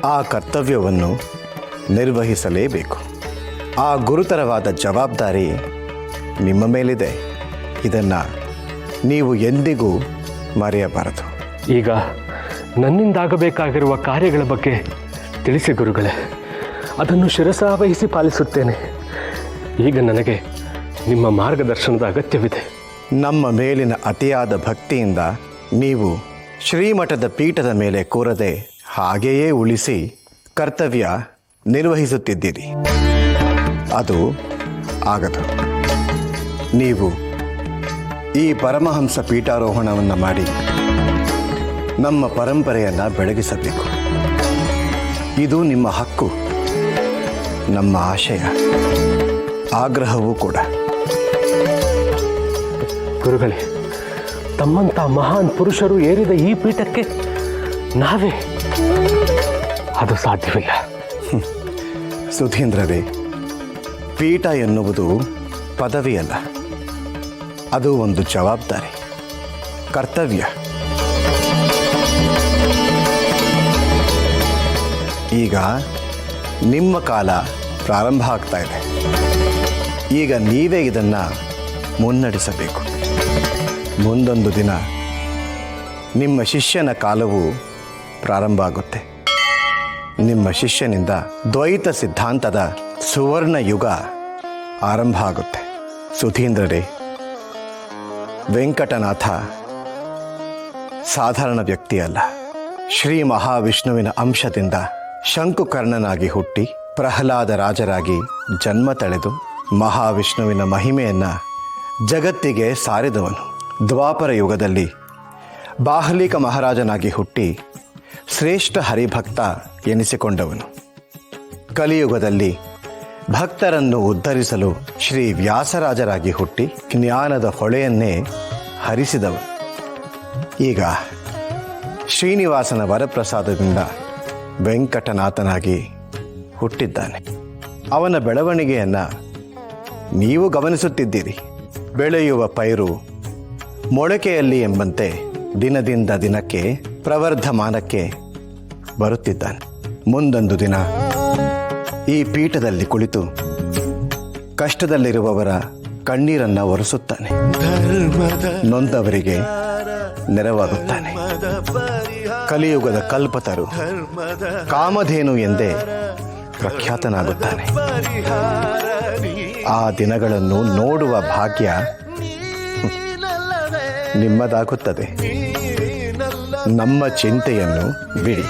ಆ ಕರ್ತವ್ಯವನ್ನು ನಿರ್ವಹಿಸಲೇಬೇಕು. ಆ ಗುರುತರವಾದ ಜವಾಬ್ದಾರಿ ನಿಮ್ಮ ಮೇಲಿದೆ. ಇದನ್ನು ನೀವು ಎಂದಿಗೂ ಮರೆಯಬಾರದು. ಈಗ ನನ್ನಿಂದಾಗಬೇಕಾಗಿರುವ ಕಾರ್ಯಗಳ ಬಗ್ಗೆ ತಿಳಿಸಿ ಗುರುಗಳೇ. ಅದನ್ನು ಶಿರಸಾವಹಿಸಿ ಪಾಲಿಸುತ್ತೇನೆ. ಈಗ ನನಗೆ ನಿಮ್ಮ ಮಾರ್ಗದರ್ಶನದ ಅಗತ್ಯವಿದೆ. ನಮ್ಮ ಮೇಲಿನ ಅತಿಯಾದ ಭಕ್ತಿಯಿಂದ ನೀವು ಶ್ರೀಮಠದ ಪೀಠದ ಮೇಲೆ ಕೂರದೆ ಹಾಗೆಯೇ ಉಳಿಸಿ ಕರ್ತವ್ಯ ನಿರ್ವಹಿಸುತ್ತಿದ್ದೀರಿ. ಅದು ಆಗದು. ನೀವು ಈ ಪರಮಹಂಸ ಪೀಠಾರೋಹಣವನ್ನು ಮಾಡಿ ನಮ್ಮ ಪರಂಪರೆಯನ್ನು ಬೆಳಗಿಸಬೇಕು. ಇದು ನಿಮ್ಮ ಹಕ್ಕು, ನಮ್ಮ ಆಶಯ, ಆಗ್ರಹವೂ ಕೂಡ. ಗುರುಗಳೇ, ತಮ್ಮಂಥ ಮಹಾನ್ ಪುರುಷರು ಏರಿದ ಈ ಪೀಠಕ್ಕೆ ನಾವೇ, ಅದು ಸಾಧ್ಯವಿಲ್ಲ. ಸುಧೀಂದ್ರರೇ, ಪೀಠ ಎನ್ನುವುದು ಪದವಿಯಲ್ಲ, ಅದು ಒಂದು ಜವಾಬ್ದಾರಿ, ಕರ್ತವ್ಯ. ಈಗ ನಿಮ್ಮ ಕಾಲ ಪ್ರಾರಂಭ ಆಗ್ತಾ ಇದೆ. ಈಗ ನೀವೇ ಇದನ್ನು ಮುನ್ನಡೆಸಬೇಕು. ಮುಂದೊಂದು ದಿನ ನಿಮ್ಮ ಶಿಷ್ಯನ ಕಾಲವು ಪ್ರಾರಂಭ ಆಗುತ್ತೆ. ನಿಮ್ಮ ಶಿಷ್ಯನಿಂದ ದ್ವೈತ ಸಿದ್ಧಾಂತದ ಸುವರ್ಣ ಯುಗ ಆರಂಭ ಆಗುತ್ತೆ. ಸುಧೀಂದ್ರರೇ, ವೆಂಕಟನಾಥ ಸಾಧಾರಣ ವ್ಯಕ್ತಿಯಲ್ಲ. ಶ್ರೀ ಮಹಾವಿಷ್ಣುವಿನ ಅಂಶದಿಂದ ಶಂಕುಕರ್ಣನಾಗಿ ಹುಟ್ಟಿ ಪ್ರಹ್ಲಾದ ರಾಜರಾಗಿ ಜನ್ಮ ತಳೆದು ಮಹಾವಿಷ್ಣುವಿನ ಮಹಿಮೆಯನ್ನು ಜಗತ್ತಿಗೆ ಸಾರಿದವನು. ದ್ವಾಪರ ಯುಗದಲ್ಲಿ ಬಾಹ್ಲಿಕ ಮಹಾರಾಜನಾಗಿ ಹುಟ್ಟಿ ಶ್ರೇಷ್ಠ ಹರಿಭಕ್ತ ಎನಿಸಿಕೊಂಡವನು. ಕಲಿಯುಗದಲ್ಲಿ ಭಕ್ತರನ್ನು ಉದ್ಧರಿಸಲು ಶ್ರೀ ವ್ಯಾಸರಾಜರಾಗಿ ಹುಟ್ಟಿ ಜ್ಞಾನದ ಹೊಳೆಯನ್ನೇ ಹರಿಸಿದವನು. ಈಗ ಶ್ರೀನಿವಾಸನ ವರಪ್ರಸಾದದಿಂದ ವೆಂಕಟನಾಥನಾಗಿ ಹುಟ್ಟಿದ್ದಾನೆ. ಅವನ ಬೆಳವಣಿಗೆಯನ್ನು ನೀವು ಗಮನಿಸುತ್ತಿದ್ದೀರಿ. ಬೆಳೆಯುವ ಪೈರು ಮೊಳಕೆಯಲ್ಲಿ ಎಂಬಂತೆ ದಿನದಿಂದ ದಿನಕ್ಕೆ ಪ್ರವರ್ಧಮಾನಕ್ಕೆ ಬರುತ್ತಿದ್ದಾನೆ. ಮುಂದೊಂದು ದಿನ ಈ ಪೀಠದಲ್ಲಿ ಕುಳಿತು ಕಷ್ಟದಲ್ಲಿರುವವರ ಕಣ್ಣೀರನ್ನು ಒರೆಸುತ್ತಾನೆ. ನೊಂದವರಿಗೆ ನೆರವಾಗುತ್ತಾನೆ. ಕಲಿಯುಗದ ಕಲ್ಪತರು, ಕಾಮಧೇನು ಎಂದೇ ಪ್ರಖ್ಯಾತನಾಗುತ್ತಾನೆ. ಆ ದಿನಗಳನ್ನು ನೋಡುವ ಭಾಗ್ಯ ನಿಮ್ಮದಾಗುತ್ತದೆ. ನಮ್ಮ ಚಿಂತೆಯನ್ನು ಬಿಡಿ.